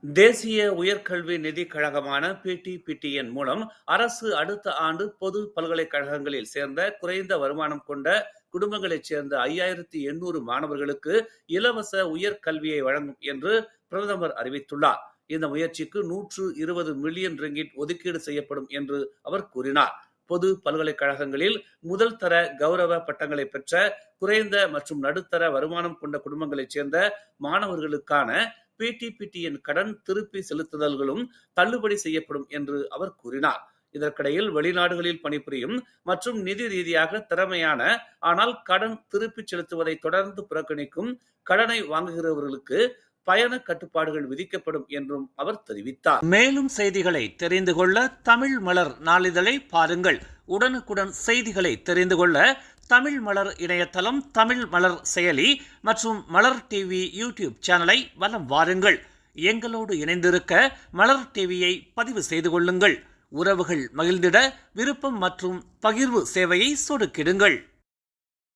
தேசிய உயர்கல்வி நிதிக் கழகமான PTPTN மூலம் அரசு அடுத்த ஆண்டு பொது பல்கலைக்கழகங்களில் சேர்ந்த குறைந்த வருமானம் கொண்ட குடும்பங்களைச் சேர்ந்த 5800 மாணவர்களுக்கு இலவச உயர்கல்வியை வழங்கும் என்று பிரதமர் அறிவித்துள்ளார். இந்த முயற்சிக்கு 120 மில்லியன் ரிங்கிட் ஒதுக்கீடு செய்யப்படும் என்று அவர் கூறினார். பொது பல்கலைக்கழகங்களில் முதல் தர கௌரவ பட்டங்களை பெற்ற குறைந்த மற்றும் நடுத்தர வருமானம் கொண்ட குடும்பங்களைச் சேர்ந்த மாணவர்களுக்கான PTPTN கடன் திருப்பி செலுத்துதல்களும் தள்ளுபடி செய்யப்படும் என்று அவர் கூறினார். இதற்கிடையில் வெளிநாடுகளில் பணிபுரியும் மற்றும் நிதி ரீதியாக திறமையான ஆனால் கடன் திருப்பி செலுத்துவதை தொடர்ந்து புறக்கணிக்கும் கடனை வாங்குகிறவர்களுக்கு பயண கட்டுப்பாடுகள் விதிக்கப்படும் என்றும் அவர் தெரிவித்தார். மேலும் செய்திகளை தெரிந்து கொள்ள தமிழ் மலர் நாளிதழை பாருங்கள். உடனுக்குடன் செய்திகளை தெரிந்து கொள்ள தமிழ் மலர் இணையதளம், தமிழ் மலர் செயலி மற்றும் மலர் டிவி யூடியூப் சேனலை வலம் வாருங்கள். எங்களோடு இணைந்திருக்க மலர் டிவியை பதிவு செய்து கொள்ளுங்கள். உறவுகள் மகிழ்ந்திட விருப்பம் மற்றும் பகிர்வு சேவையை சொடுக்கிடுங்கள்.